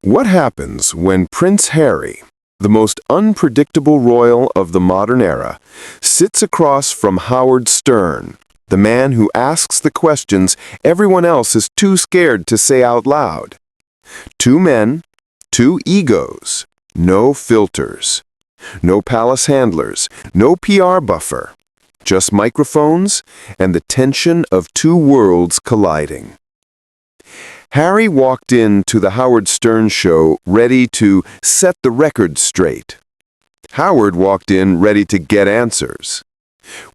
What happens when Prince Harry, the most unpredictable royal of the modern era, sits across from Howard Stern, the man who asks the questions everyone else is too scared to say out loud? Two men, two egos, no filters, no palace handlers, no PR buffer, just microphones and the tension of two worlds colliding. Harry walked into the Howard Stern show ready to set the record straight. Howard walked in ready to get answers.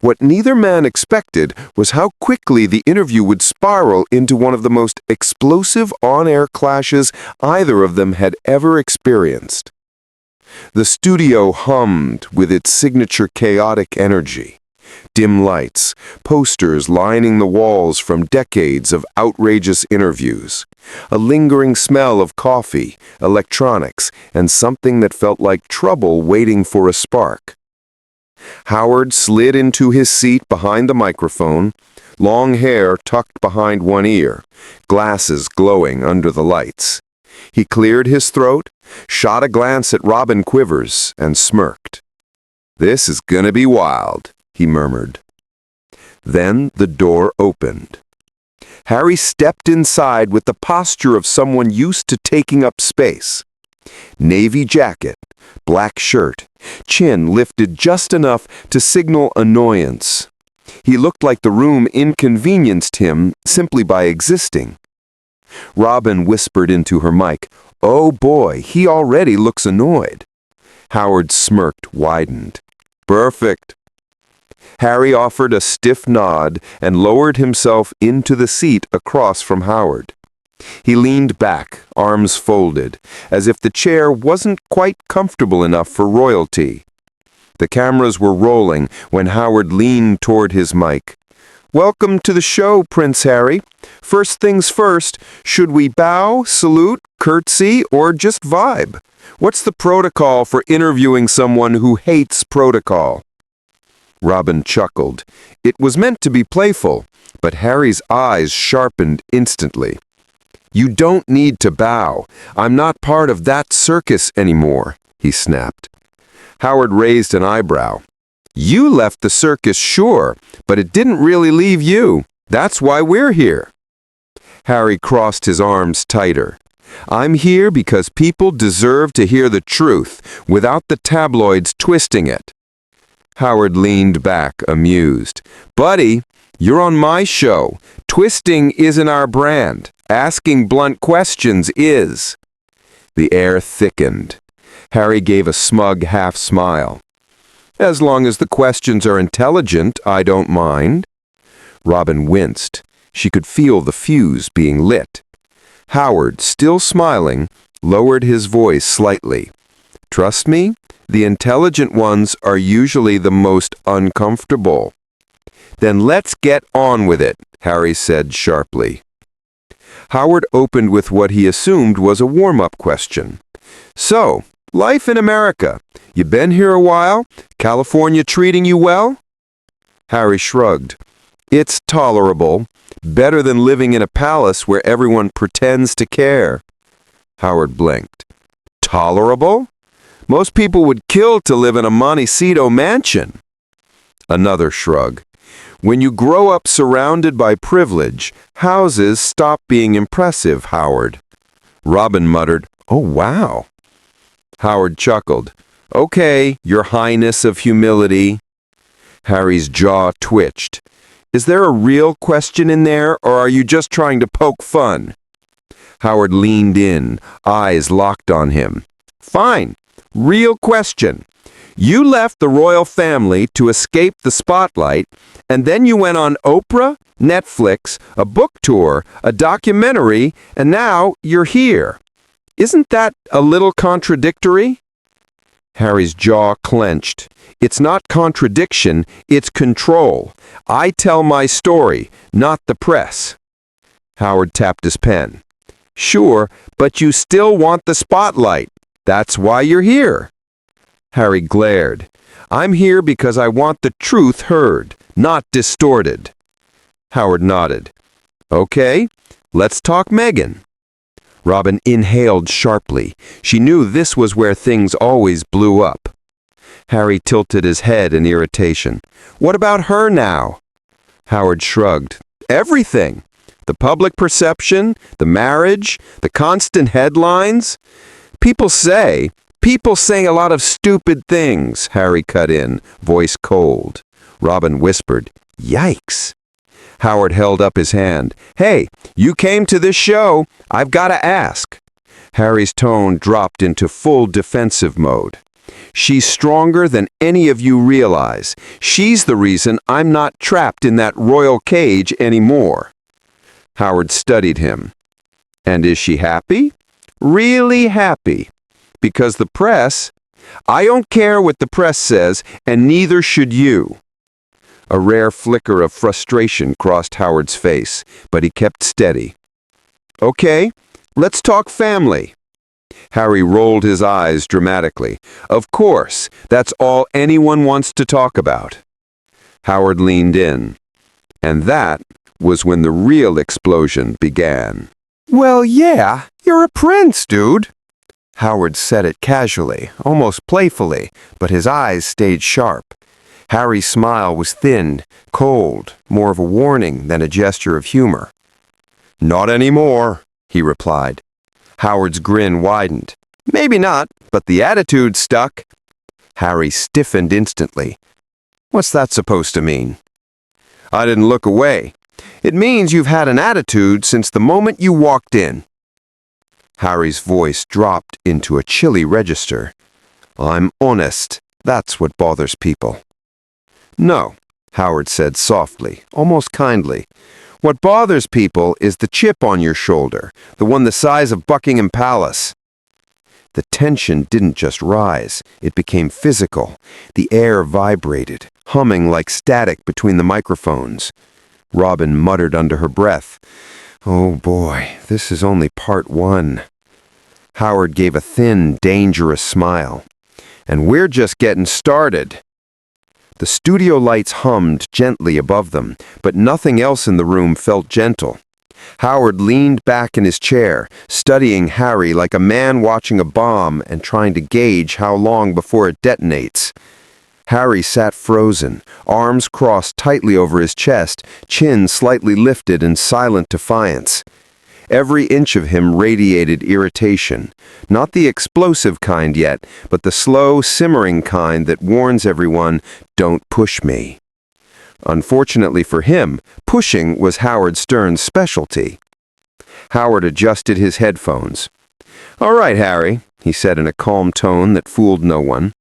What neither man expected was how quickly the interview would spiral into one of the most explosive on-air clashes either of them had ever experienced. The studio hummed with its signature chaotic energy. Dim lights, posters lining the walls from decades of outrageous interviews, a lingering smell of coffee, electronics, and something that felt like trouble waiting for a spark. Howard slid into his seat behind the microphone, long hair tucked behind one ear, glasses glowing under the lights. He cleared his throat, shot a glance at Robin Quivers, and smirked. "This is gonna be wild," he murmured. Then the door opened. Harry stepped inside with the posture of someone used to taking up space. Navy jacket, black shirt, chin lifted just enough to signal annoyance. He looked like the room inconvenienced him simply by existing. Robin whispered into her mic, "Oh boy, he already looks annoyed." Howard's smirk widened. "Perfect." Harry offered a stiff nod and lowered himself into the seat across from Howard. He leaned back, arms folded, as if the chair wasn't quite comfortable enough for royalty. The cameras were rolling when Howard leaned toward his mic. "Welcome to the show, Prince Harry. First things first, should we bow, salute, curtsy, or just vibe? What's the protocol for interviewing someone who hates protocol?" Robin chuckled. It was meant to be playful, but Harry's eyes sharpened instantly. "You don't need to bow. I'm not part of that circus anymore," he snapped. Howard raised an eyebrow. "You left the circus, sure, but it didn't really leave you. That's why we're here." Harry crossed his arms tighter. "I'm here because people deserve to hear the truth without the tabloids twisting it." Howard leaned back, amused. "Buddy, you're on my show. Twisting isn't our brand. Asking blunt questions is." The air thickened. Harry gave a smug half smile. "As long as the questions are intelligent, I don't mind." Robin winced. She could feel the fuse being lit. Howard, still smiling, lowered his voice slightly. "Trust me, the intelligent ones are usually the most uncomfortable." "Then let's get on with it," Harry said sharply. Howard opened with what he assumed was a warm-up question. "So, life in America. You been here a while? California treating you well?" Harry shrugged. "It's tolerable. Better than living in a palace where everyone pretends to care." Howard blinked. "Tolerable? Most people would kill to live in a Montecito mansion." Another shrug. "When you grow up surrounded by privilege, houses stop being impressive, Howard." Robin muttered, "Oh, wow." Howard chuckled. "Okay, your highness of humility." Harry's jaw twitched. "Is there a real question in there, or are you just trying to poke fun?" Howard leaned in, eyes locked on him. "Fine. Real question. You left the royal family to escape the spotlight, and then you went on Oprah, Netflix, a book tour, a documentary, and now you're here. Isn't that a little contradictory?" Harry's jaw clenched. "It's not contradiction, it's control. I tell my story, not the press." Howard tapped his pen. "Sure, but you still want the spotlight. That's why you're here." Harry glared. "I'm here because I want the truth heard, not distorted." Howard nodded. "Okay, let's talk Meghan." Robin inhaled sharply. She knew this was where things always blew up. Harry tilted his head in irritation. What about her now? Howard shrugged. Everything. The public perception, the marriage, the constant headlines. People say a lot of stupid things, Harry cut in, voice cold. Robin whispered, Yikes. Howard held up his hand. Hey, you came to this show. I've got to ask. Harry's tone dropped into full defensive mode. She's stronger than any of you realize. She's the reason I'm not trapped in that royal cage anymore. Howard studied him. And is she happy? Really happy. Because the press, I don't care what the press says, and neither should you. A rare flicker of frustration crossed Howard's face, but he kept steady. Okay, let's talk family. Harry rolled his eyes dramatically. Of course, that's all anyone wants to talk about. Howard leaned in. And that was when the real explosion began. Well, yeah, you're a prince, dude. Howard said it casually, almost playfully, but his eyes stayed sharp. Harry's smile was thin, cold, more of a warning than a gesture of humor. Not anymore, he replied. Howard's grin widened. Maybe not, but the attitude stuck. Harry stiffened instantly. What's that supposed to mean? I didn't look away. It means you've had an attitude since the moment you walked in. Harry's voice dropped into a chilly register. I'm honest. That's what bothers people. No, Howard said softly, almost kindly. What bothers people is the chip on your shoulder, the one the size of Buckingham Palace. The tension didn't just rise, it became physical. The air vibrated, humming like static between the microphones. Robin muttered under her breath, Oh boy, this is only part one. Howard gave a thin, dangerous smile. And we're just getting started. The studio lights hummed gently above them, but nothing else in the room felt gentle. Howard leaned back in his chair, studying Harry like a man watching a bomb and trying to gauge how long before it detonates. Harry sat frozen, arms crossed tightly over his chest, chin slightly lifted in silent defiance. Every inch of him radiated irritation, not the explosive kind yet, but the slow, simmering kind that warns everyone, don't push me. Unfortunately for him, pushing was Howard Stern's specialty. Howard adjusted his headphones. All right, Harry, he said in a calm tone that fooled no one.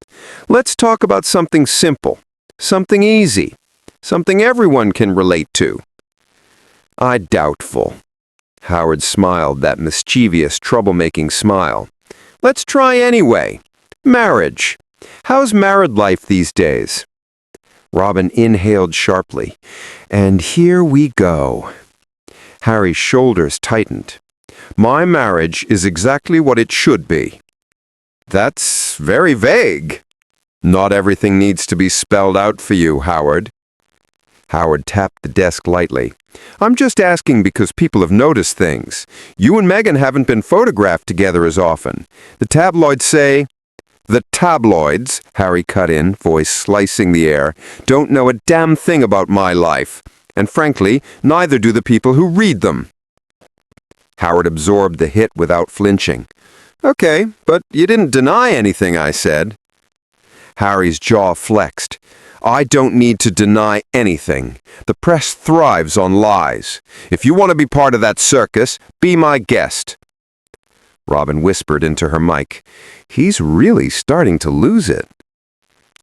Let's talk about something simple, something easy, something everyone can relate to. Doubtful. Howard smiled, that mischievous, troublemaking smile. Let's try anyway. Marriage. How's married life these days? Robin inhaled sharply. And here we go. Harry's shoulders tightened. My marriage is exactly what it should be. That's very vague. Not everything needs to be spelled out for you, Howard. Howard tapped the desk lightly. I'm just asking because people have noticed things. You and Meghan haven't been photographed together as often. The tabloids say... The tabloids, Harry cut in, voice slicing the air, don't know a damn thing about my life. And frankly, neither do the people who read them. Howard absorbed the hit without flinching. Okay, but you didn't deny anything I said. Harry's jaw flexed. I don't need to deny anything. The press thrives on lies. If you want to be part of that circus, be my guest. Robin whispered into her mic. He's really starting to lose it.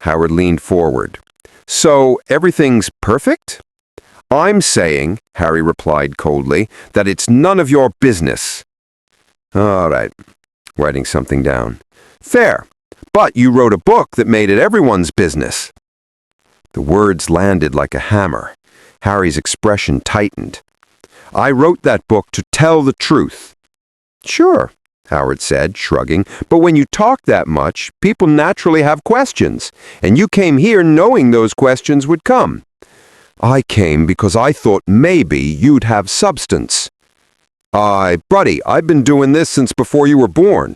Howard leaned forward. So, everything's perfect? I'm saying, Harry replied coldly, that it's none of your business. All right, writing something down. Fair, but you wrote a book that made it everyone's business. The words landed like a hammer. Harry's expression tightened. I wrote that book to tell the truth. Sure, Howard said, shrugging, but when you talk that much, people naturally have questions, and you came here knowing those questions would come. I came because I thought maybe you'd have substance. Buddy, I've been doing this since before you were born.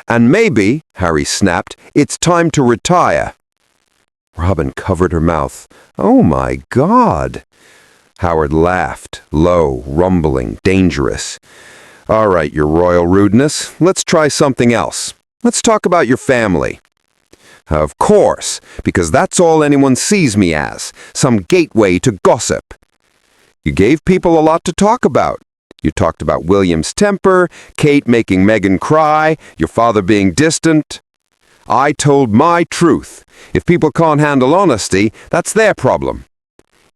And maybe, Harry snapped, it's time to retire. Robin covered her mouth. Oh my God. Howard laughed, low, rumbling, dangerous. All right, your royal rudeness, let's try something else. Let's talk about your family. Of course, because that's all anyone sees me as, some gateway to gossip. You gave people a lot to talk about. You talked about William's temper, Kate making Meghan cry, your father being distant. I told my truth. If people can't handle honesty, that's their problem.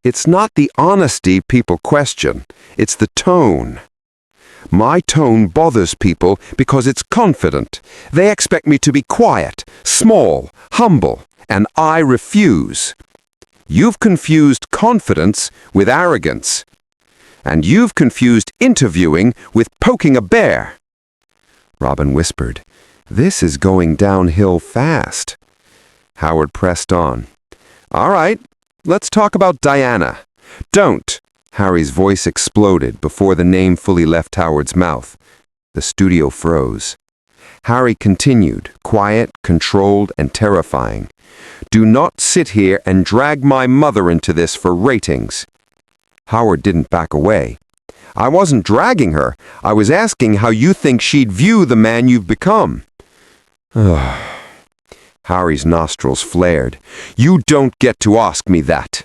It's not the honesty people question, it's the tone. My tone bothers people because it's confident. They expect me to be quiet, small, humble, and I refuse. You've confused confidence with arrogance. And you've confused interviewing with poking a bear. Robin whispered, This is going downhill fast. Howard pressed on. All right, let's talk about Diana. Don't. Harry's voice exploded before the name fully left Howard's mouth. The studio froze. Harry continued, quiet, controlled, and terrifying. Do not sit here and drag my mother into this for ratings. Howard didn't back away. I wasn't dragging her. I was asking how you think she'd view the man you've become. Harry's nostrils flared. You don't get to ask me that.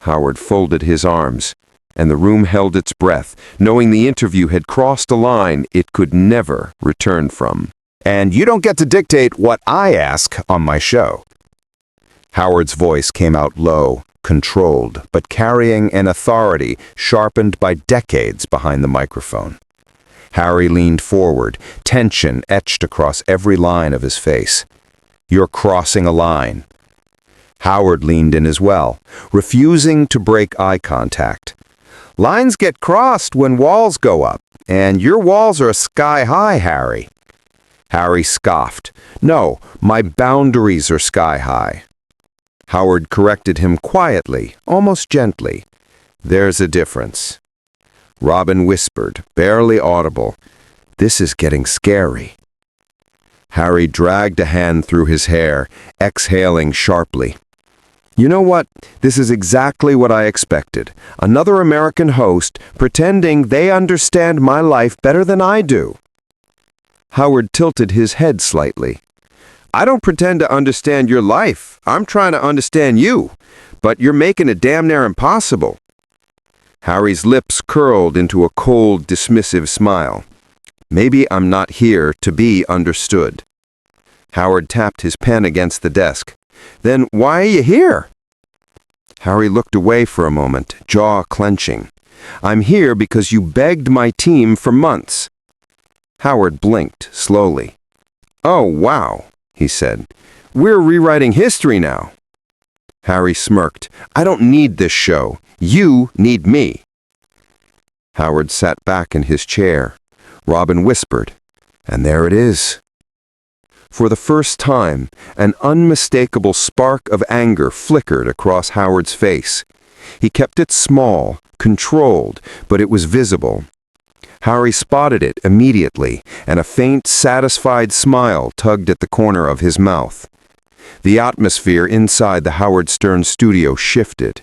Howard folded his arms, and the room held its breath, knowing the interview had crossed a line it could never return from. And you don't get to dictate what I ask on my show. Howard's voice came out low, controlled, but carrying an authority sharpened by decades behind the microphone. Harry leaned forward, tension etched across every line of his face. You're crossing a line. Howard leaned in as well, refusing to break eye contact. Lines get crossed when walls go up, and your walls are sky high, Harry. Harry scoffed. No, my boundaries are sky high. Howard corrected him quietly, almost gently. There's a difference. Robin whispered, barely audible. This is getting scary. Harry dragged a hand through his hair, exhaling sharply. You know what? This is exactly what I expected. Another American host pretending they understand my life better than I do. Howard tilted his head slightly. I don't pretend to understand your life. I'm trying to understand you. But you're making it damn near impossible. Harry's lips curled into a cold, dismissive smile. Maybe I'm not here to be understood. Howard tapped his pen against the desk. Then why are you here? Harry looked away for a moment, jaw clenching. I'm here because you begged my team for months. Howard blinked slowly. Oh, wow, he said. We're rewriting history now. Harry smirked. I don't need this show. You need me. Howard sat back in his chair. Robin whispered, and there it is. For the first time, an unmistakable spark of anger flickered across Howard's face. He kept it small, controlled, but it was visible. Harry spotted it immediately, and a faint, satisfied smile tugged at the corner of his mouth. The atmosphere inside the Howard Stern studio shifted.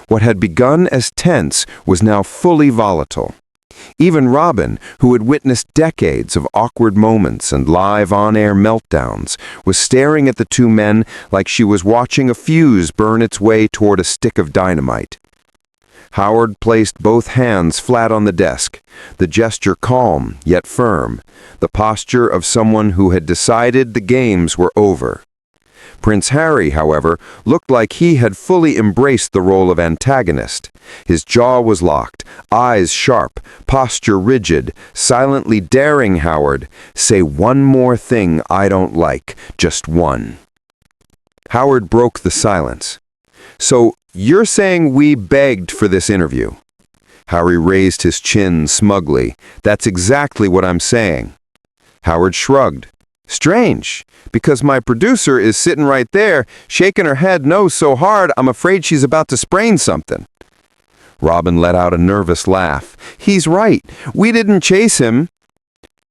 What had begun as tense was now fully volatile. Even Robin, who had witnessed decades of awkward moments and live on-air meltdowns, was staring at the two men like she was watching a fuse burn its way toward a stick of dynamite. Howard placed both hands flat on the desk, the gesture calm yet firm, the posture of someone who had decided the games were over. Prince Harry, however, looked like he had fully embraced the role of antagonist. His jaw was locked, eyes sharp, posture rigid, silently daring Howard, say one more thing I don't like, just one. Howard broke the silence. So, you're saying we begged for this interview? Harry raised his chin smugly. That's exactly what I'm saying. Howard shrugged. Strange, because my producer is sitting right there, shaking her head no so hard I'm afraid she's about to sprain something. Robin let out a nervous laugh. "He's right. We didn't chase him."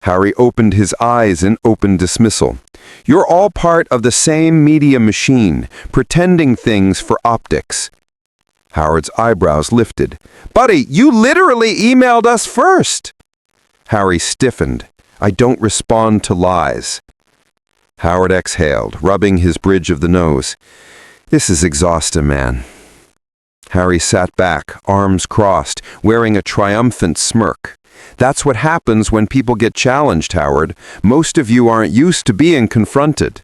Harry opened his eyes in open dismissal. "You're all part of the same media machine, pretending things for optics." Howard's eyebrows lifted. "Buddy, you literally emailed us first!" Harry stiffened. "I don't respond to lies." Howard exhaled, rubbing his bridge of the nose. "This is exhausting, man." Harry sat back, arms crossed, wearing a triumphant smirk. "That's what happens when people get challenged, Howard. Most of you aren't used to being confronted."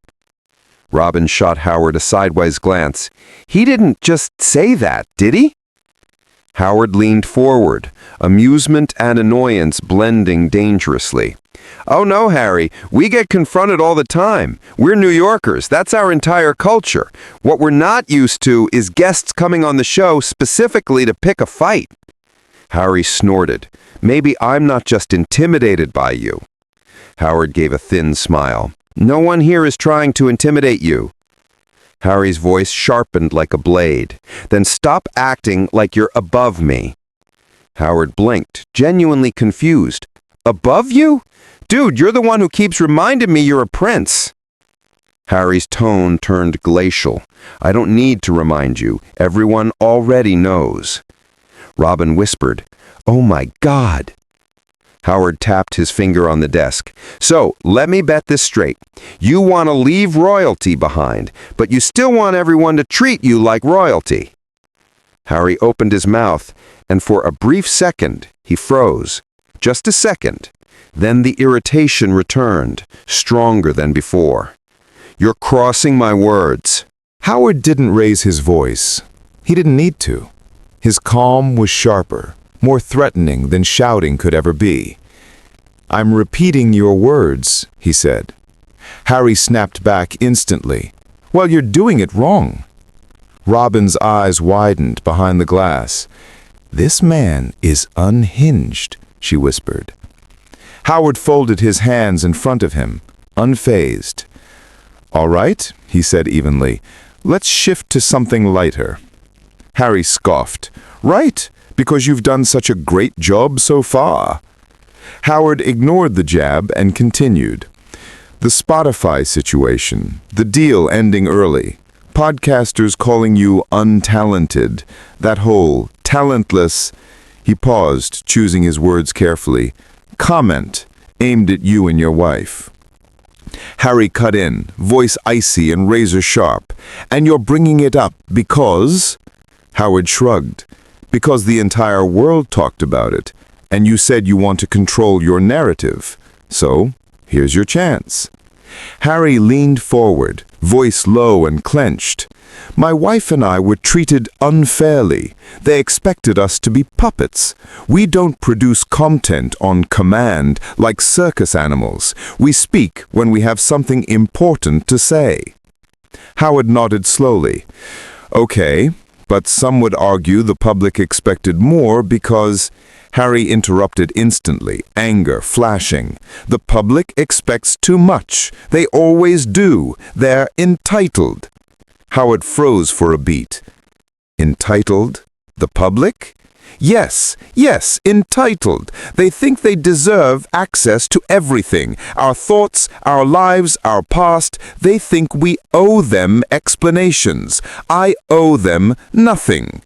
Robin shot Howard a sideways glance. "He didn't just say that, did he?" Howard leaned forward, amusement and annoyance blending dangerously. "Oh no, Harry, we get confronted all the time. We're New Yorkers, that's our entire culture. What we're not used to is guests coming on the show specifically to pick a fight." Harry snorted. "Maybe I'm not just intimidated by you." Howard gave a thin smile. "No one here is trying to intimidate you." Harry's voice sharpened like a blade. "Then stop acting like you're above me." Howard blinked, genuinely confused. "Above you? Dude, you're the one who keeps reminding me you're a prince." Harry's tone turned glacial. "I don't need to remind you. Everyone already knows." Robin whispered, "Oh my God." Howard tapped his finger on the desk. "So, let me bet this straight. You want to leave royalty behind, but you still want everyone to treat you like royalty." Harry opened his mouth, and for a brief second, he froze. Just a second. Then the irritation returned, stronger than before. "You're crossing my words." Howard didn't raise his voice. He didn't need to. His calm was sharper, more threatening than shouting could ever be. "I'm repeating your words," he said. Harry snapped back instantly. "Well, you're doing it wrong." Robin's eyes widened behind the glass. "This man is unhinged," she whispered. Howard folded his hands in front of him, unfazed. "All right," he said evenly. "Let's shift to something lighter." Harry scoffed. "Right, because you've done such a great job so far." Howard ignored the jab and continued. "The Spotify situation, the deal ending early, podcasters calling you untalented, that whole talentless—" He paused, choosing his words carefully. "Comment aimed at you and your wife." Harry cut in, voice icy and razor sharp. "And you're bringing it up because—" Howard shrugged. "Because the entire world talked about it, and you said you want to control your narrative. So, here's your chance." Harry leaned forward, voice low and clenched. "My wife and I were treated unfairly. They expected us to be puppets. We don't produce content on command like circus animals. We speak when we have something important to say." Howard nodded slowly. "Okay, but some would argue the public expected more because—" Harry interrupted instantly, anger flashing. "The public expects too much. They always do. They're entitled." Howard froze for a beat. "Entitled? The public?" Yes, entitled. They think they deserve access to everything. Our thoughts, our lives, our past. They think we owe them explanations. I owe them nothing."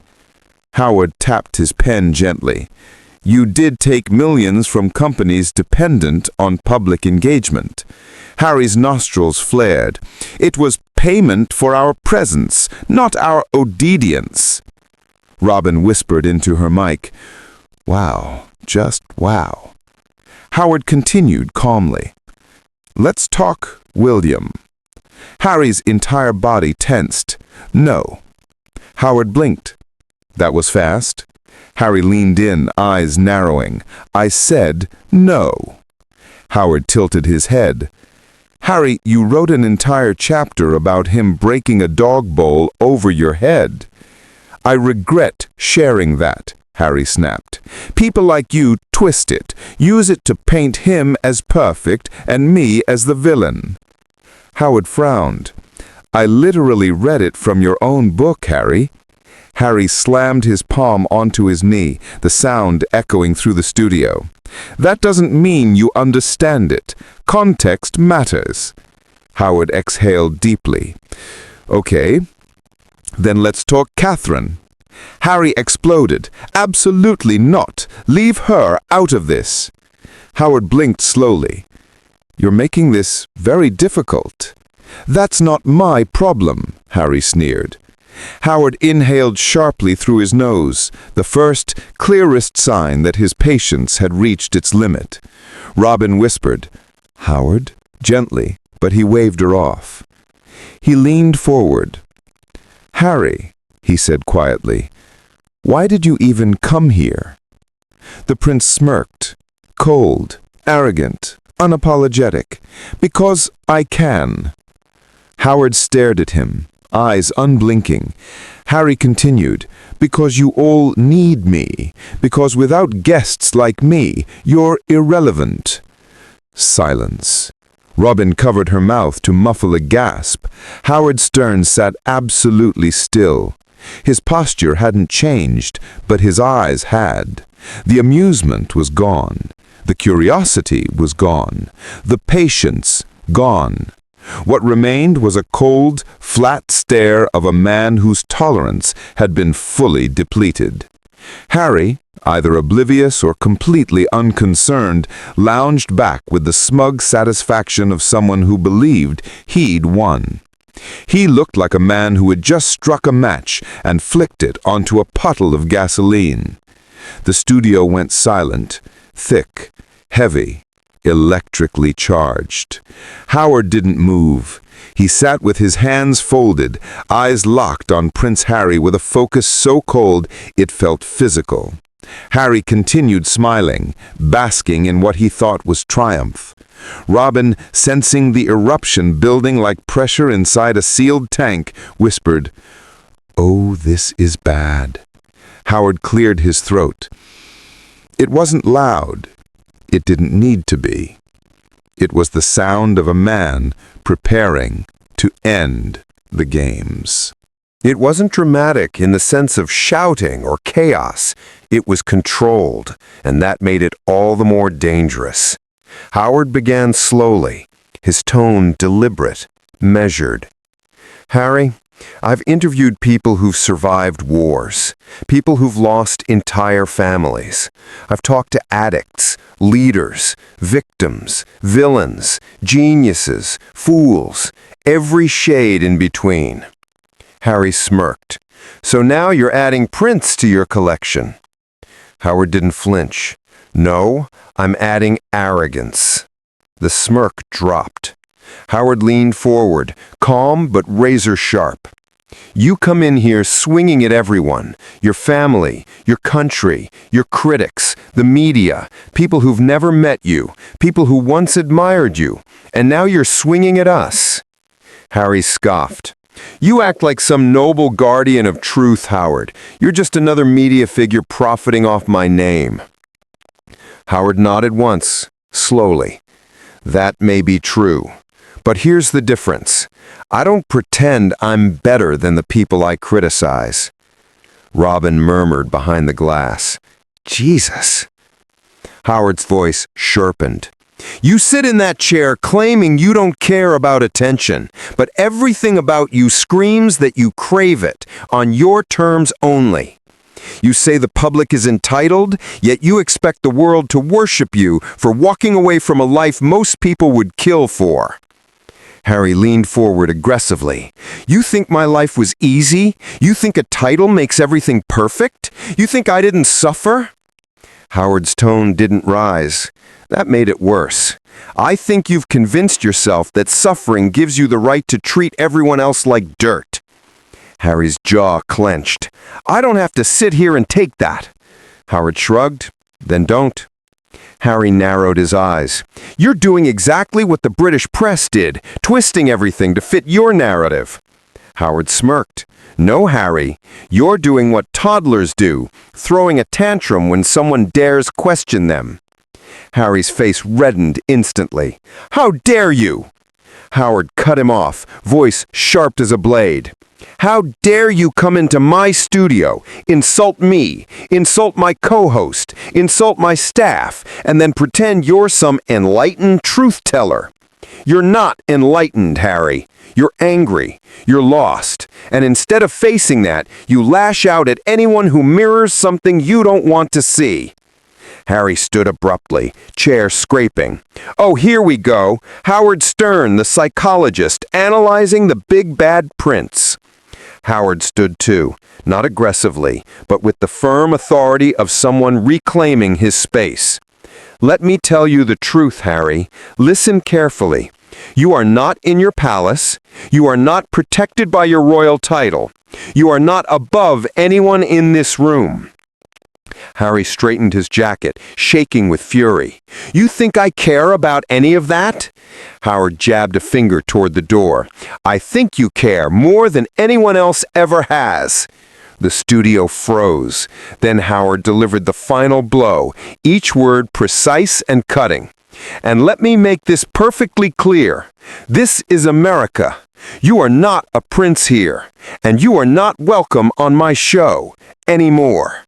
Howard tapped his pen gently. "You did take millions from companies dependent on public engagement." Harry's nostrils flared. "It was payment for our presence, not our obedience." Robin whispered into her mic, "Wow, just wow." Howard continued calmly. "Let's talk William." Harry's entire body tensed. "No." Howard blinked. "That was fast." Harry leaned in, eyes narrowing. "I said no." Howard tilted his head. "Harry, you wrote an entire chapter about him breaking a dog bowl over your head." "I regret sharing that," Harry snapped. "People like you twist it, use it to paint him as perfect and me as the villain." Howard frowned. "I literally read it from your own book, Harry." Harry slammed his palm onto his knee, the sound echoing through the studio. "That doesn't mean you understand it. Context matters." Howard exhaled deeply. "Okay, then let's talk Catherine." Harry exploded. "Absolutely not. Leave her out of this." Howard blinked slowly. "You're making this very difficult." "That's not my problem," Harry sneered. Howard inhaled sharply through his nose, the first, clearest sign that his patience had reached its limit. Robin whispered, "Howard," gently, but he waved her off. He leaned forward. "Harry," he said quietly, "why did you even come here?" The prince smirked, cold, arrogant, unapologetic. "Because I can." Howard stared at him, eyes unblinking. Harry continued, "Because you all need me. Because without guests like me, you're irrelevant." Silence. Robin covered her mouth to muffle a gasp. Howard Stern sat absolutely still. His posture hadn't changed, but his eyes had. The amusement was gone. The curiosity was gone. The patience gone. What remained was a cold, flat stare of a man whose tolerance had been fully depleted. Harry, either oblivious or completely unconcerned, lounged back with the smug satisfaction of someone who believed he'd won. He looked like a man who had just struck a match and flicked it onto a puddle of gasoline. The studio went silent, thick, heavy, electrically charged. Howard didn't move. He sat with his hands folded, eyes locked on Prince Harry with a focus so cold it felt physical. Harry continued smiling, basking in what he thought was triumph. Robin, sensing the eruption building like pressure inside a sealed tank, whispered, "Oh, this is bad." Howard cleared his throat. It wasn't loud. It didn't need to be. It was the sound of a man preparing to end the games. It wasn't dramatic in the sense of shouting or chaos. It was controlled, and that made it all the more dangerous. Howard began slowly, his tone deliberate, measured. "Harry, I've interviewed people who've survived wars, people who've lost entire families. I've talked to addicts, leaders, victims, villains, geniuses, fools, every shade in between." Harry smirked. "So now you're adding Prince to your collection." Howard didn't flinch. "No, I'm adding arrogance." The smirk dropped. Howard leaned forward, calm but razor sharp. "You come in here swinging at everyone, your family, your country, your critics, the media, people who've never met you, people who once admired you, and now you're swinging at us." Harry scoffed. "You act like some noble guardian of truth, Howard. You're just another media figure profiting off my name." Howard nodded once, slowly. "That may be true. But here's the difference. I don't pretend I'm better than the people I criticize." Robin murmured behind the glass, "Jesus." Howard's voice sharpened. "You sit in that chair claiming you don't care about attention, but everything about you screams that you crave it, on your terms only. You say the public is entitled, yet you expect the world to worship you for walking away from a life most people would kill for." Harry leaned forward aggressively. "You think my life was easy? You think a title makes everything perfect? You think I didn't suffer?" Howard's tone didn't rise. That made it worse. "I think you've convinced yourself that suffering gives you the right to treat everyone else like dirt." Harry's jaw clenched. "I don't have to sit here and take that." Howard shrugged. "Then don't." Harry narrowed his eyes. "You're doing exactly what the British press did, twisting everything to fit your narrative." Howard smirked. "No, Harry, you're doing what toddlers do, throwing a tantrum when someone dares question them." Harry's face reddened instantly. "How dare you!" Howard cut him off, voice sharp as a blade. How dare you come into my studio, insult me, insult my co-host, insult my staff, and then pretend you're some enlightened truth teller? You're not enlightened, Harry. You're angry. You're lost. And instead of facing that, you lash out at anyone who mirrors something you don't want to see. Harry stood abruptly, chair scraping. Oh, here we go. Howard Stern, the psychologist, analyzing the big bad prince. Howard stood too, not aggressively, but with the firm authority of someone reclaiming his space. Let me tell you the truth, Harry. Listen carefully. You are not in your palace. You are not protected by your royal title. You are not above anyone in this room. Harry straightened his jacket, shaking with fury. You think I care about any of that? Howard jabbed a finger toward the door. I think you care more than anyone else ever has. The studio froze. Then Howard delivered the final blow, each word precise and cutting. And let me make this perfectly clear. This is America. You are not a prince here, and you are not welcome on my show anymore.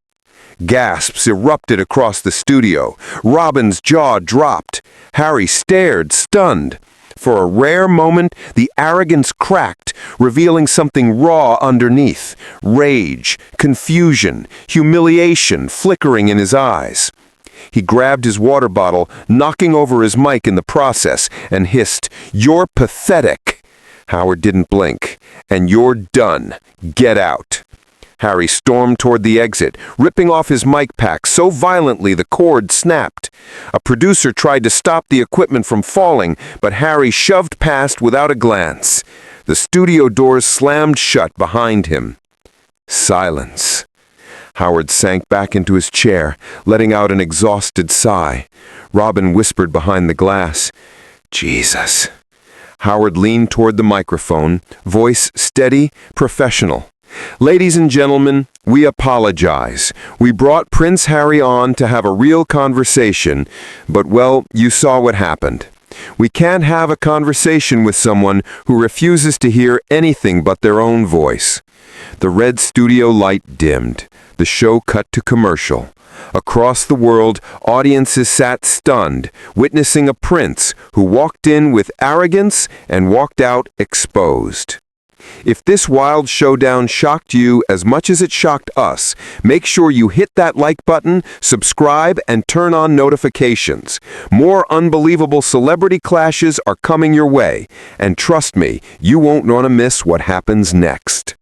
Gasps erupted across the studio. Robin's jaw dropped. Harry stared, stunned. For a rare moment, the arrogance cracked, revealing something raw underneath. Rage, confusion, humiliation flickering in his eyes. He grabbed his water bottle, knocking over his mic in the process, and hissed, "You're pathetic." Howard didn't blink. "And you're done. Get out." Harry stormed toward the exit, ripping off his mic pack so violently the cord snapped. A producer tried to stop the equipment from falling, but Harry shoved past without a glance. The studio doors slammed shut behind him. Silence. Howard sank back into his chair, letting out an exhausted sigh. Robin whispered behind the glass, "Jesus." Howard leaned toward the microphone, voice steady, professional. Ladies and gentlemen, we apologize. We brought Prince Harry on to have a real conversation, but well, you saw what happened. We can't have a conversation with someone who refuses to hear anything but their own voice. The red studio light dimmed. The show cut to commercial. Across the world, audiences sat stunned, witnessing a prince who walked in with arrogance and walked out exposed. If this wild showdown shocked you as much as it shocked us, make sure you hit that like button, subscribe, and turn on notifications. More unbelievable celebrity clashes are coming your way, and trust me, you won't want to miss what happens next.